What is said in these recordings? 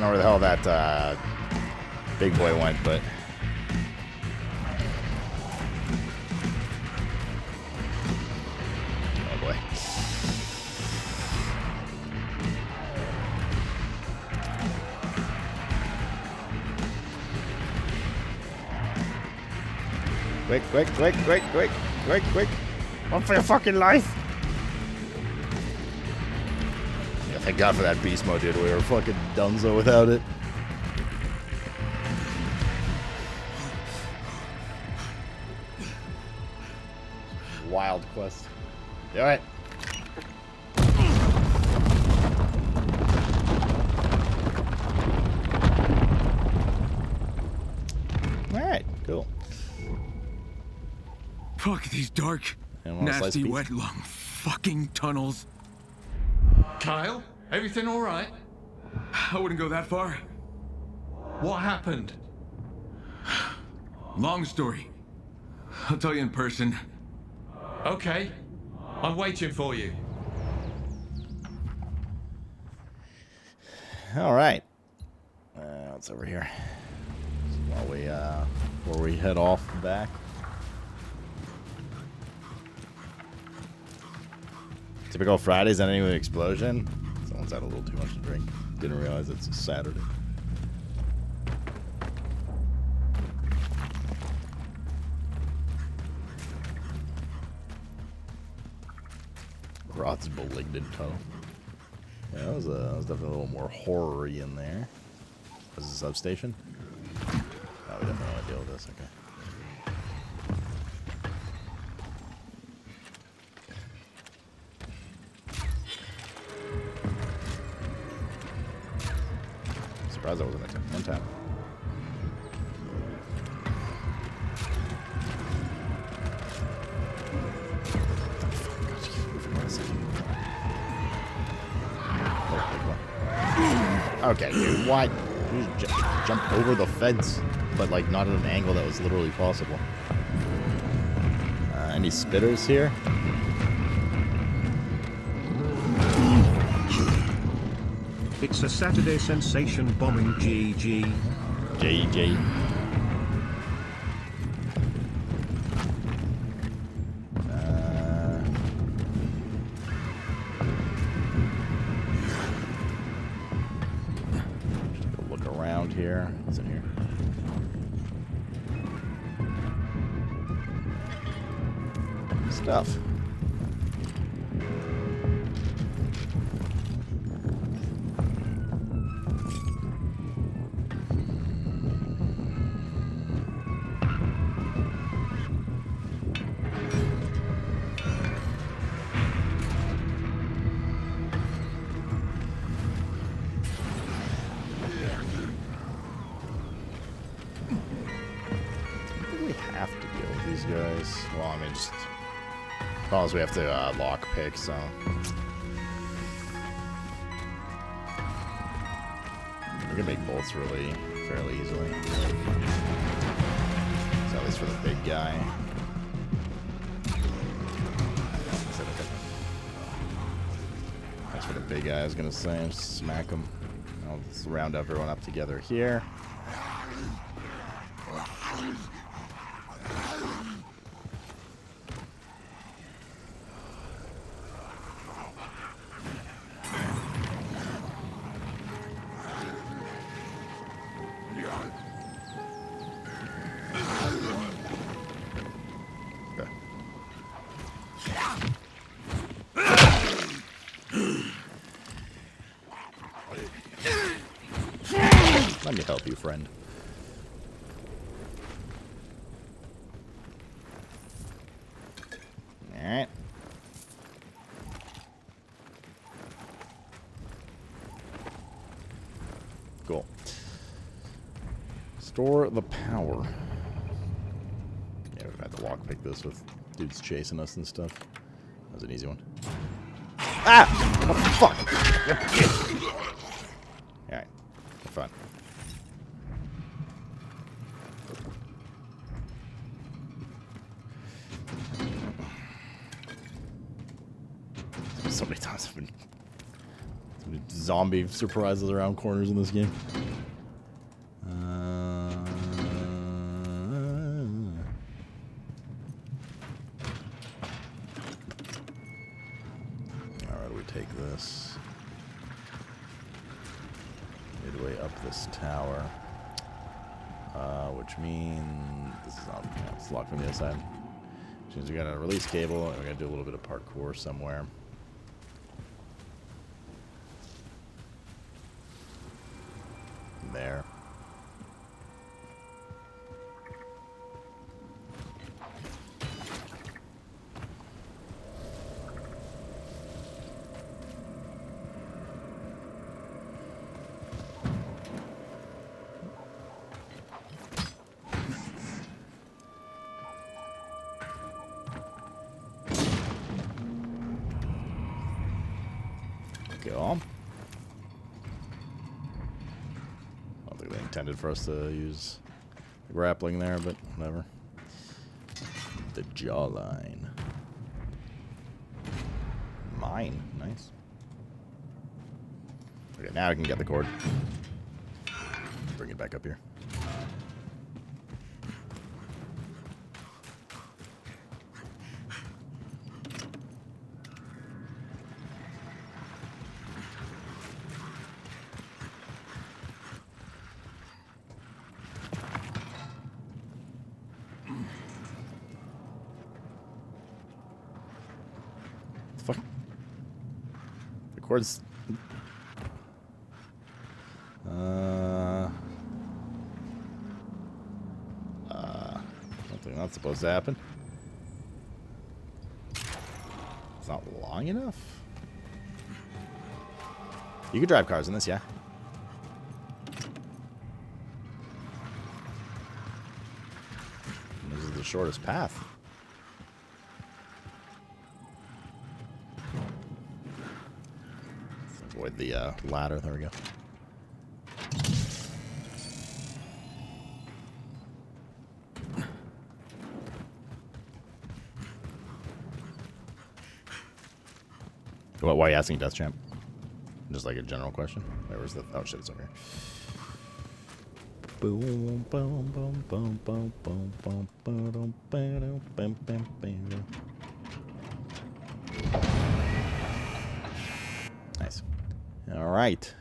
know where the hell that big boy went, but... Oh boy. Quick, quick, quick, quick, quick, quick, quick. Run for your fucking life. Yeah, thank God for that beast mode, dude. We were fucking donezo without it. Wild quest. Do it. Alright, cool. Fuck these dark, nasty, wet, long fucking tunnels. Kyle, everything all right? I wouldn't go that far. What happened? Long story. I'll tell you in person. Okay, I'm waiting for you. All right. What's over here? While before we head off back. Typical Fridays ending with an explosion. Someone's had a little too much to drink. Didn't realize it's a Saturday. Roth's malignant tunnel. Yeah, that was definitely a little more horror-y in there. Was this a substation? Oh, we definitely want to deal with this. Okay. Surprised that wasn't a one tap. Okay, dude, why? You just jump over the fence, but like not at an angle that was literally possible. Any spitters here? It's a Saturday sensation bombing GG. GG. Just take a look around here. What's in here? Stuff. Guys. Well, I mean, just problems we have to lock pick, so we can make bolts really fairly easily. So at least for the big guy. That's for the big guy. I was gonna say, just smack him. I'll just round everyone up together here. Let me help you, friend. Alright. Cool. Store the power. Yeah, we've had to lockpick this with dudes chasing us and stuff. That was an easy one. Ah! What the fuck? Alright. Have fun. So many times I've been Zombie surprises around corners in this game. Alright, we take this. Midway up this tower. Which means this is not, yeah, it's locked from the other side. Which means we got a release cable and we gotta do a little bit of parkour somewhere. There. Go on. I don't think they intended for us to use the grappling there, but whatever. The jawline. Mine. Nice. Okay, now I can get the cord. Bring it back up here. Fuck. The cord's... Something not supposed to happen. It's not long enough. You can drive cars in this, yeah. This is the shortest path. Let's avoid the ladder. There we go. Why are you asking, Death Champ? Just like a general question. Where's the... Oh shit, it's over here. Boom, boom, boom, boom, boom, boom, boom, boom, boom, boom, boom, boom. Nice. All right.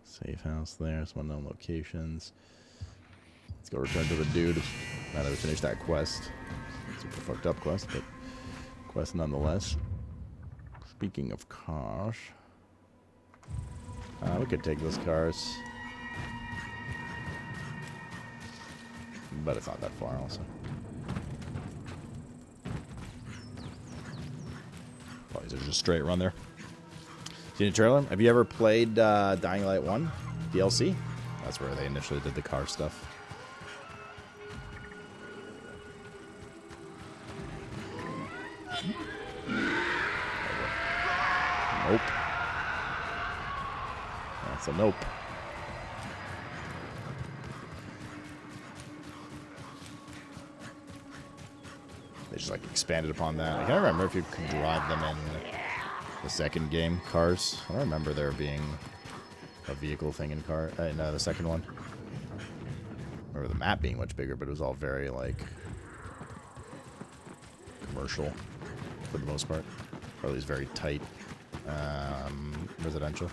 Safe house there. Some unknown locations. Let's go return to the dude. Now that we finished that quest. Super fucked up quest, but quest nonetheless. Speaking of cars, we could take those cars, but it's not that far also. Oh, is there just a straight run there? Seen a trailer? Have you ever played Dying Light 1 DLC? That's where they initially did the car stuff. Nope. That's a nope. They just like expanded upon that. I can't remember if you could drive them in the second game, Cars. I don't remember there being a vehicle thing in the second one. I remember the map being much bigger, but it was all very like commercial for the most part. Or at least very tight. Residential.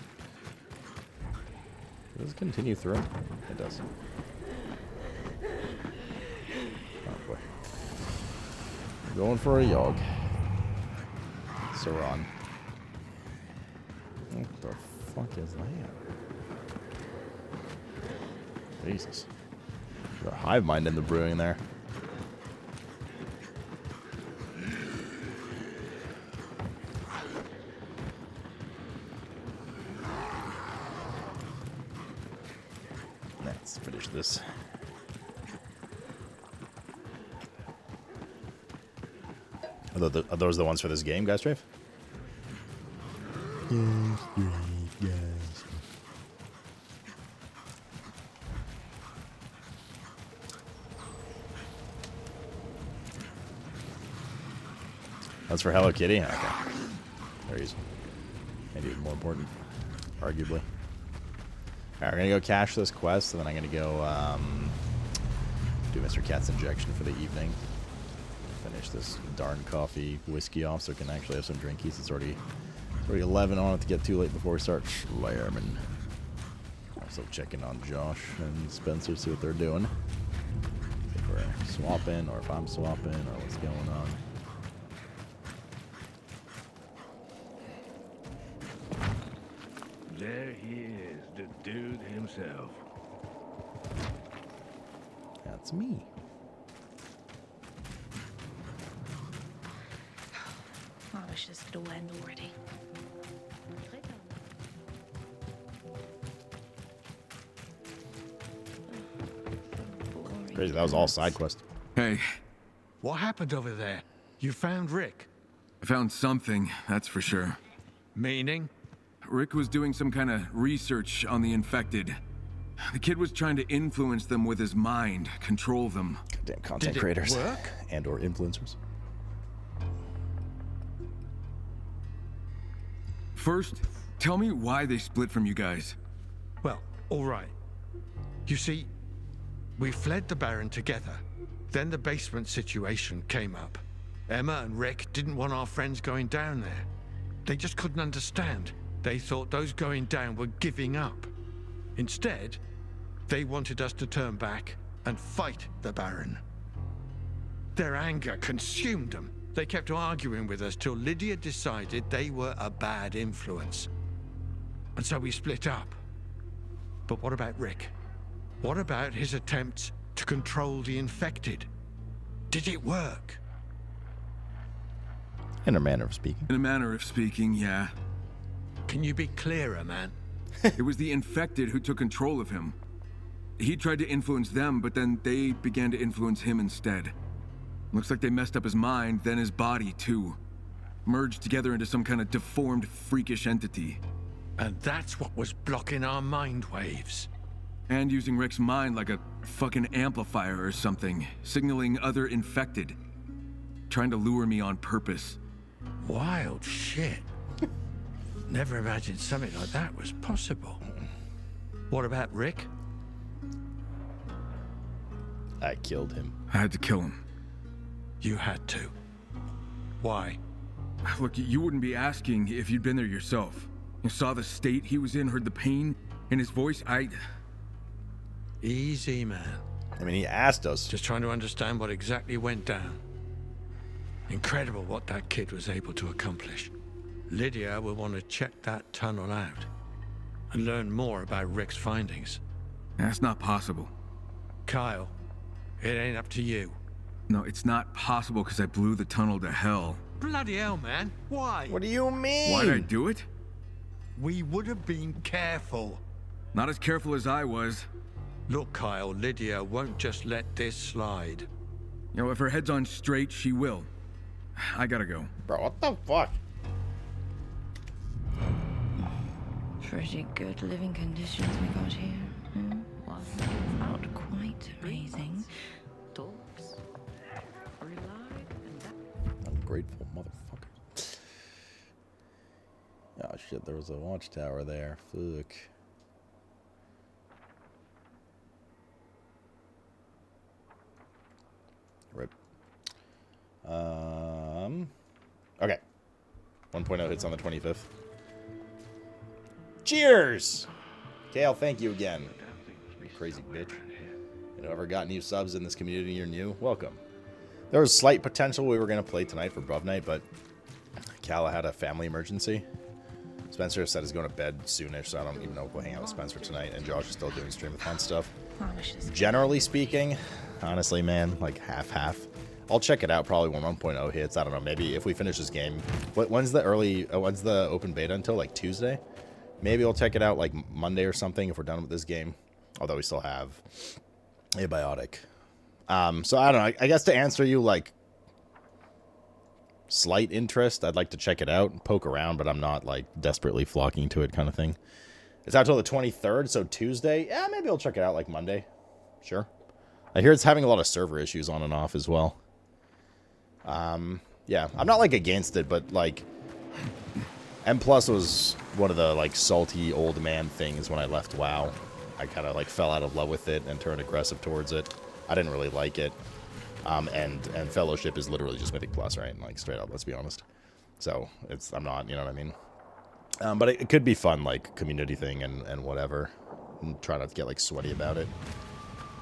Does it continue through? It does. Oh boy. We're going for a yog. Saran. What the fuck is that? Jesus. There's a hive mind in the brewing there. Let's finish this. Are those the ones for this game, guys, Strafe? Yes, yes. That's for Hello Kitty? Okay. Very easy. Maybe even more important, arguably. Alright, we're gonna go cash this quest, and then I'm gonna go do Mr. Cat's injection for the evening. Finish this darn coffee whiskey off so we can actually have some drinkies. It's already 11 on it to get too late before we start slamming. Also checking on Josh and Spencer, see what they're doing. If we're swapping, or if I'm swapping, or what's going on. There he is, the dude himself. That's me. I wish this could all end already. Crazy, that was all side quest. Hey, What happened over there? You found Rick? I found something, that's for sure. Meaning? Rick was doing some kind of research on the infected. The kid was trying to influence them with his mind, control them. Damn content Did it creators. work? And or influencers. First, tell me why they split from you guys. Well, all right. You see, we fled the Baron together. Then the basement situation came up. Emma and Rick didn't want our friends going down there. They just couldn't understand. They thought those going down were giving up. Instead, they wanted us to turn back and fight the Baron. Their anger consumed them. They kept arguing with us till Lydia decided they were a bad influence. And so we split up. But what about Rick? What about his attempts to control the infected? Did it work? In a manner of speaking. In a manner of speaking, yeah. Can you be clearer, man? It was the infected who took control of him. He tried to influence them, but then they began to influence him instead. Looks like they messed up his mind, then his body too. Merged together into some kind of deformed, freakish entity. And that's what was blocking our mind waves. And using Rick's mind like a fucking amplifier or something, signaling other infected. Trying to lure me on purpose. Wild shit. Never imagined something like that was possible. What about Rick? I killed him. I had to kill him. You had to. Why? Look, you wouldn't be asking if you'd been there yourself. You saw the state he was in, heard the pain in his voice. Easy, man. I mean, he asked us. Just trying to understand what exactly went down. Incredible what that kid was able to accomplish. Lydia will want to check that tunnel out and learn more about Rick's findings. That's not possible. Kyle, it ain't up to you. No, it's not possible because I blew the tunnel to hell. Bloody hell, man. Why? What do you mean? Why did I do it? We would have been careful. Not as careful as I was. Look, Kyle, Lydia won't just let this slide. You know, if her head's on straight, she will. I gotta go. Bro, what the fuck? Pretty good living conditions we got here. Well, out quite amazing. Dogs. Ungrateful motherfucker. Oh shit, there was a watchtower there. Fuck. Rip. Okay. 1.0 hits on the 25th. Cheers! Kale, thank you again. You crazy bitch. And whoever got new subs in this community, you're new, welcome. There was slight potential we were going to play tonight for Bruv Night, but Kala had a family emergency. Spencer said he's going to bed soonish, so I don't even know if we'll hang out with Spencer tonight. And Josh is still doing stream-a-thon stuff. Generally speaking, honestly, man, like half-half. I'll check it out probably when 1.0 hits. I don't know, maybe if we finish this game. When's the open beta until? Like Tuesday? Maybe we'll check it out like Monday or something if we're done with this game. Although we still have Abiotic. So I don't know. I guess to answer you, like, slight interest, I'd like to check it out and poke around, but I'm not like desperately flocking to it kind of thing. It's out till the 23rd, so Tuesday. Yeah, maybe I'll check it out like Monday. Sure. I hear it's having a lot of server issues on and off as well. Yeah, I'm not like against it, but like M+ was one of the like salty old man things when I left WoW. I kind of like fell out of love with it and turned aggressive towards it. I didn't really like it. And Fellowship is literally just Mythic Plus, right? Like straight up, let's be honest. So I'm not, you know what I mean? But it could be fun, like community thing and whatever. And try not to get like sweaty about it.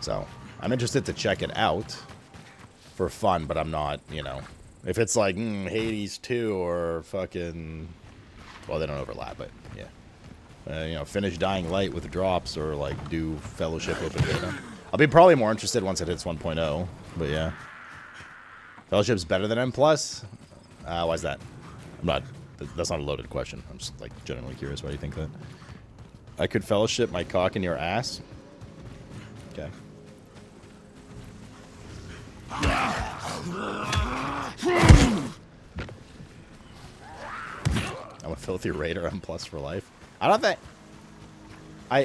So I'm interested to check it out for fun, but I'm not, you know, if it's like Hades 2 or fucking, well, they don't overlap, but yeah. You know, finish Dying Light with drops or like do Fellowship open beta. I'll be probably more interested once it hits 1.0, but yeah. Fellowship's better than M+. Why is that? That's not a loaded question. I'm just like genuinely curious. Why do you think that? I could Fellowship my cock in your ass? Okay. I'm a filthy raider. I'm plus for life. I don't think.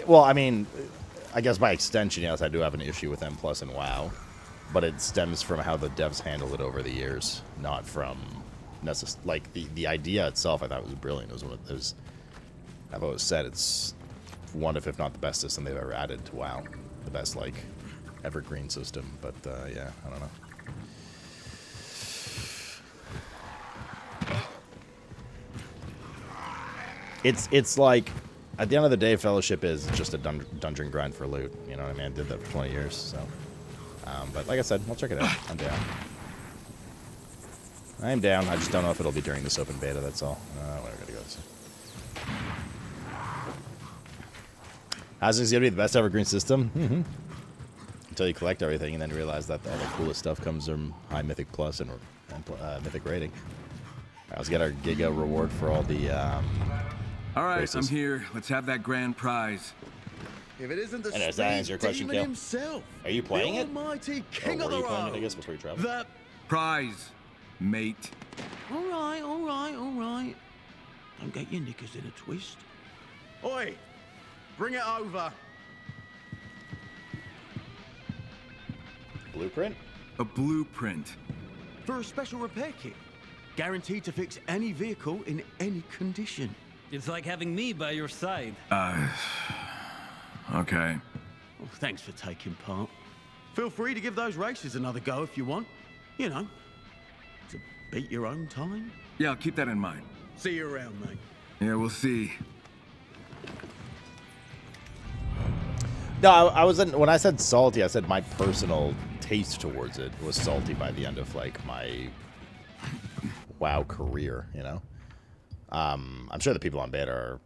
Well, I mean, I guess by extension, yes, I do have an issue with M+ and WoW, but it stems from how the devs handled it over the years, not from like the idea itself. I thought was brilliant. It was one of those. I've always said it's one of, if not the best system they've ever added to WoW, the best like evergreen system. But yeah, I don't know. It's like, at the end of the day, Fellowship is just a dungeon grind for loot. You know what I mean? I did that for 20 years, so. But like I said, I'll check it out. I'm down. I'm down. I just don't know if it'll be during this open beta, that's all. We're gonna go this way. Housing's gonna be the best evergreen system? Mm-hmm. Until you collect everything and then realize that all the coolest stuff comes from high Mythic Plus and Mythic rating. Alright, let's get our Giga reward for all the, all right, races. I'm here. Let's have that grand prize. If it isn't the And does that answer your question, demon Kale? himself, Are you playing the it? almighty Or king of were the you playing it, I road, guess, before you traveled? the Prize, mate. All right, all right, all right. Don't get your knickers in a twist. Oi, bring it over. Blueprint? A blueprint. For a special repair kit. Guaranteed to fix any vehicle in any condition. It's like having me by your side. Okay. Well, thanks for taking part. Feel free to give those races another go if you want. You know, to beat your own time. Yeah, I'll keep that in mind. See you around, mate. Yeah, we'll see. No, I wasn't. When I said salty, I said my personal taste towards it was salty by the end of like my WoW career. You know, I'm sure the people on beta are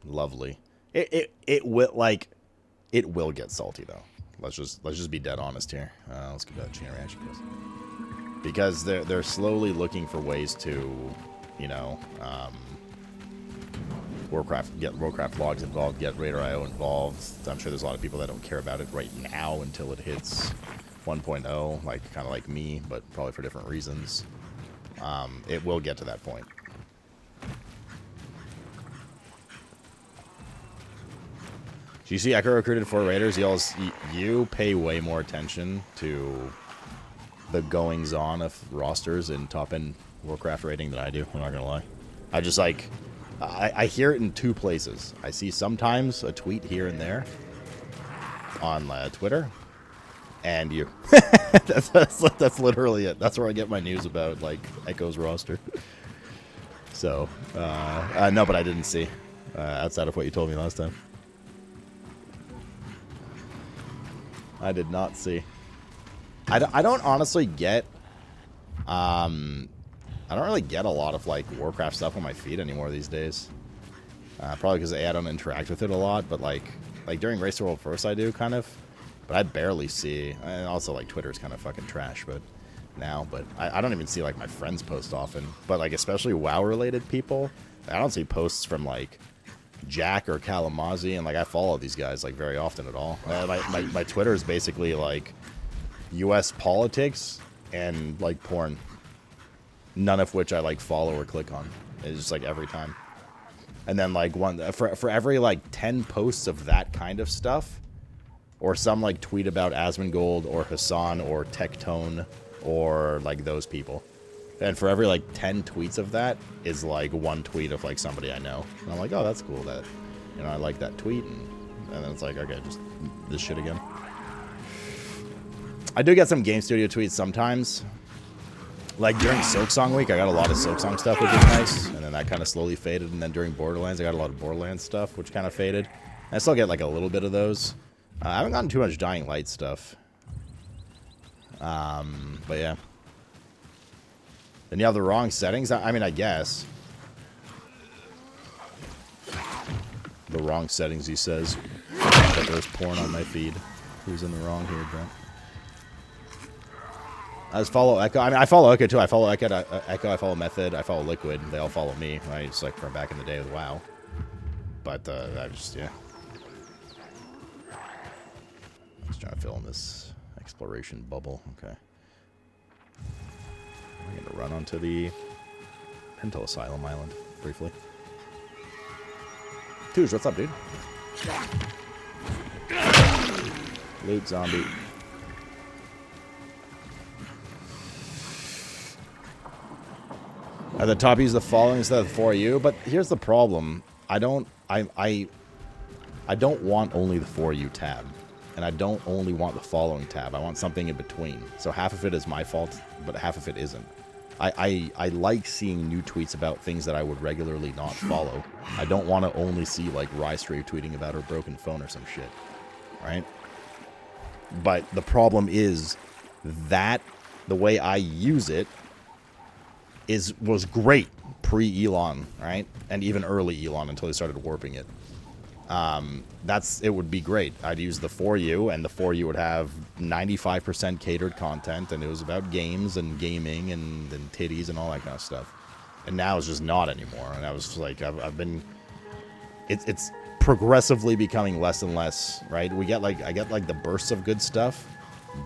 lovely. It will get salty though. Let's just be dead honest here. Let's get that chain reaction because they're slowly looking for ways to, you know, get Warcraft logs involved, get Raider.io involved. I'm sure there's a lot of people that don't care about it right now until it hits 1.0, like kind of like me, but probably for different reasons. It will get to that point. Do you see Echo recruited 4 Raiders? You pay way more attention to the goings-on of rosters in top-end Warcraft rating than I do, I'm not gonna lie. I just like... I hear it in 2 places. I see sometimes a tweet here and there on Twitter, and you. that's literally it. That's where I get my news about like Echo's roster. So no, but I didn't see outside of what you told me last time. I did not see. I don't honestly get. I don't really get a lot of like Warcraft stuff on my feed anymore these days. Probably because I don't interact with it a lot, but like during Race to World First I do kind of, but I barely see. And also like Twitter's kind of fucking trash, but now, but I don't even see like my friends post often. But like especially WoW related people, I don't see posts from like Jack or Kalamazoo, and like I follow these guys like very often at all. My Twitter is basically like U.S. politics and like porn. None of which I like follow or click on. It's just like every time. And then like for every like 10 posts of that kind of stuff, or some like tweet about Asmongold or Hassan or Tectone or like those people, And for every like 10 tweets of that is like one tweet of like somebody I know. And I'm like, oh, that's cool. That, you know, I like that tweet, and then it's like, okay, just this shit again. I do get some Game Studio tweets sometimes. Like during Silksong week, I got a lot of Silksong stuff, which is nice, and then that kind of slowly faded. And then during Borderlands, I got a lot of Borderlands stuff, which kind of faded. I still get like a little bit of those. I haven't gotten too much Dying Light stuff. But yeah. Then you have the wrong settings. I mean, I guess. The wrong settings, he says. But there's porn on my feed. Who's in the wrong here, Brent? I just follow Echo. I mean, I follow Echo too. I follow Echo, I follow Method, I follow Liquid. They all follow me, right? It's like from back in the day with WoW. But I just, yeah. I'm just trying to fill in this exploration bubble. Okay. I'm going to run onto the Pinto Asylum Island briefly. Tooge, what's up, dude? Loot zombie. At the top, use the following instead of the for you. But here's the problem: I don't want only the for you tab, and I don't only want the following tab. I want something in between. So half of it is my fault, but half of it isn't. I like seeing new tweets about things that I would regularly not follow. I don't want to only see like Rystray tweeting about her broken phone or some shit, right? But the problem is that the way I use it was great pre-Elon, right? And even early Elon until they started warping it. It would be great. I'd use the for you, and the for you would have 95% catered content, and it was about games and gaming and titties and all that kind of stuff. And now it's just not anymore. And I was just like, it's progressively becoming less and less, right? I get like the bursts of good stuff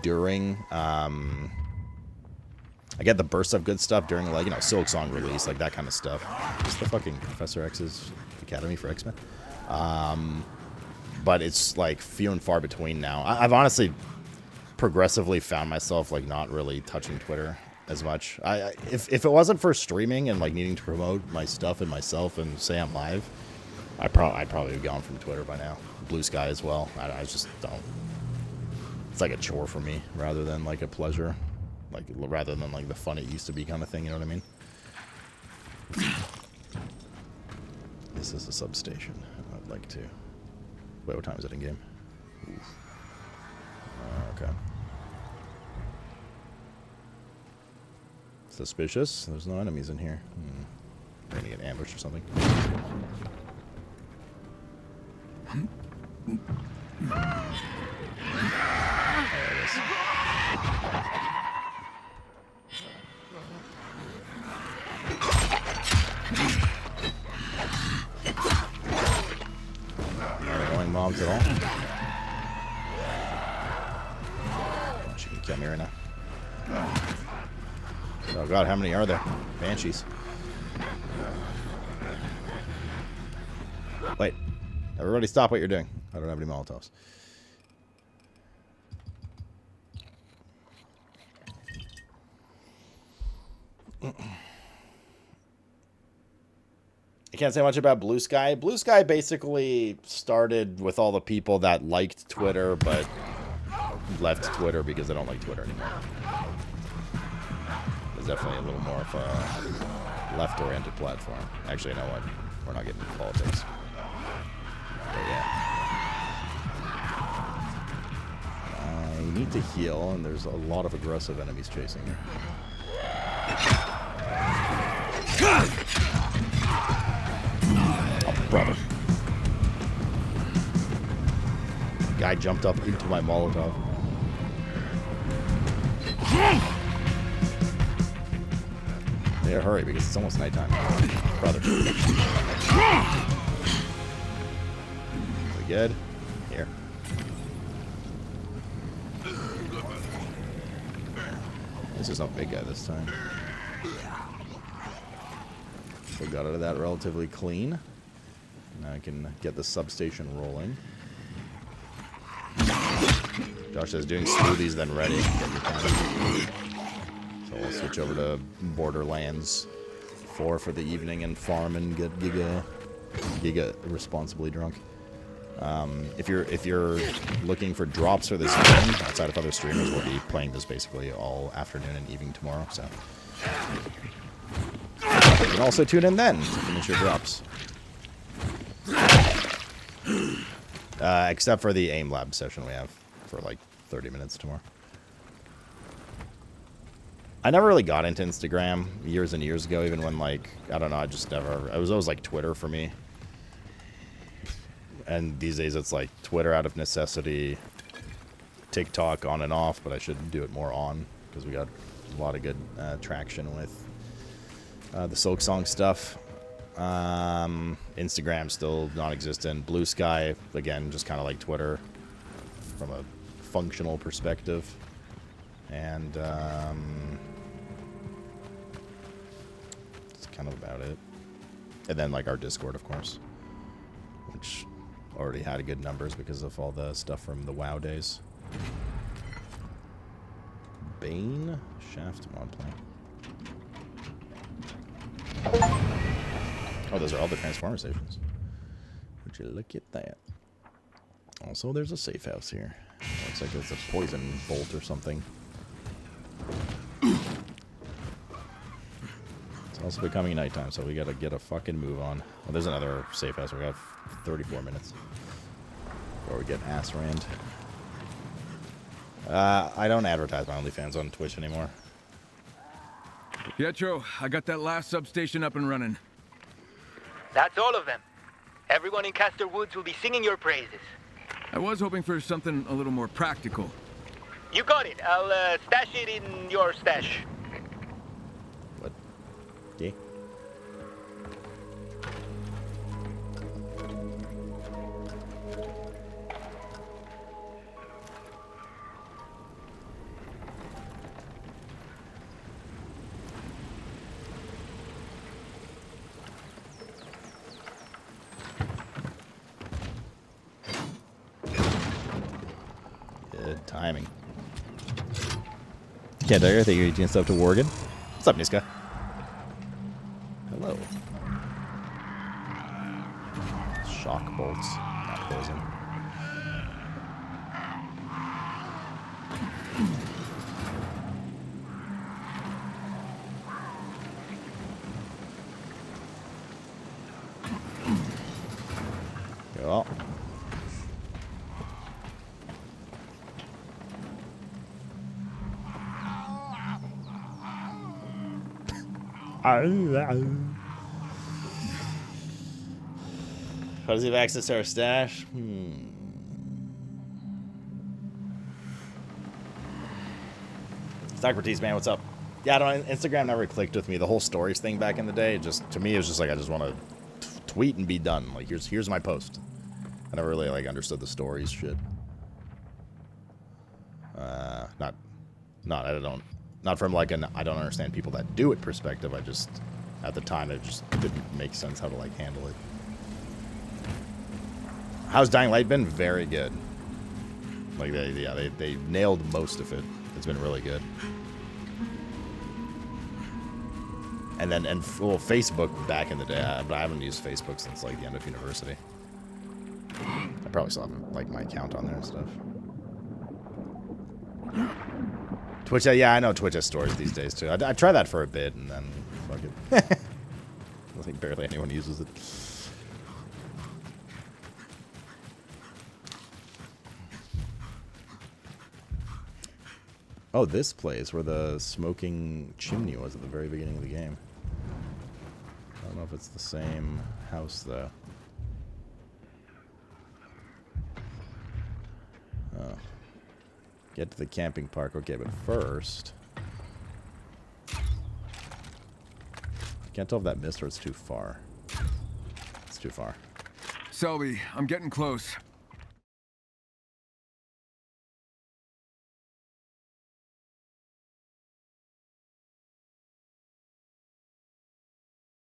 during, I get the bursts of good stuff during, like, you know, Silksong release, like that kind of stuff. It's the fucking Professor X's Academy for X-Men. But it's like few and far between now. I've honestly progressively found myself like not really touching Twitter as much. If it wasn't for streaming and like needing to promote my stuff and myself and say I'm live, I'd probably have gone from Twitter by now. Blue Sky as well. I just don't. It's like a chore for me rather than like a pleasure. Like, rather than like the fun it used to be kind of thing, you know what I mean? This is a substation. I'd like to. Wait, what time is it in game? Okay. Suspicious. There's no enemies in here. I'm gonna get ambushed or something. There it is. Moms at all. She can kill me right now. Oh god, how many are there? Banshees. Wait. Everybody stop what you're doing. I don't have any Molotovs. I can't say much about Blue Sky. Blue Sky basically started with all the people that liked Twitter, but left Twitter because they don't like Twitter anymore. It's definitely a little more of a left-oriented platform. Actually, you know what? We're not getting into politics. But yeah. I need to heal, and there's a lot of aggressive enemies chasing me. Brother. Guy jumped up into my Molotov. Yeah, hurry, because it's almost nighttime. Brother. Is it good? Here. This is not big guy this time. So got out of that relatively clean. Now I can get the substation rolling. Josh says doing smoothies then ready. Get your time. So we'll switch over to Borderlands 4 for the evening and farm and get Giga responsibly drunk. If you're looking for drops for this game, outside of other streamers, we'll be playing this basically all afternoon and evening tomorrow. So you can also tune in then to finish your drops. Except for the aim lab session we have for like 30 minutes tomorrow. I never really got into Instagram years and years ago, even when, like, I don't know, it was always like Twitter for me. And these days it's like Twitter out of necessity, TikTok on and off, but I should do it more on because we got a lot of good traction with the Silk Song stuff. Instagram still non-existent. Blue Sky, again, just kind of like Twitter from a functional perspective. And that's kind of about it. And then like our Discord, of course, which already had good numbers because of all the stuff from the WoW days. Bane Shaft mod plane. Oh, those are all the Transformer stations. Would you look at that? Also, there's a safe house here. Looks like it's a poison bolt or something. It's also becoming nighttime, so we gotta get a fucking move on. Well, there's another safe house. We have 34 minutes before we get ass rammed. I don't advertise my OnlyFans on Twitch anymore. Pietro, I got that last substation up and running. That's all of them. Everyone in Castor Woods will be singing your praises. I was hoping for something a little more practical. You got it. I'll stash it in your stash. What? Yeah. Good timing. Yeah, Dagger, I think you're eating stuff to Worgen. What's up, Niska? Hello. Shock bolts, not poison. Cool. How does he have access to our stash? Socrates, man, what's up? Yeah, I don't, Instagram never clicked with me. The whole stories thing back in the day, just to me, it was just like I just want to tweet and be done. Like here's my post. I never really like understood the stories shit. Not from like an I don't understand people that do it perspective. I just at the time it just didn't make sense how to like handle it. How's Dying Light been? Very good. Like they nailed most of it. It's been really good. And then well, Facebook back in the day, but I haven't used Facebook since like the end of university. I probably still have like my account on there and stuff. Twitch, yeah, I know Twitch has stories these days too. I tried that for a bit and then fuck it. I think barely anyone uses it. Oh, this place where the smoking chimney was at the very beginning of the game. I don't know if it's the same house though. Oh. Get to the camping park. Okay, but first... I can't tell if that missed or it's too far. It's too far. Selby, I'm getting close.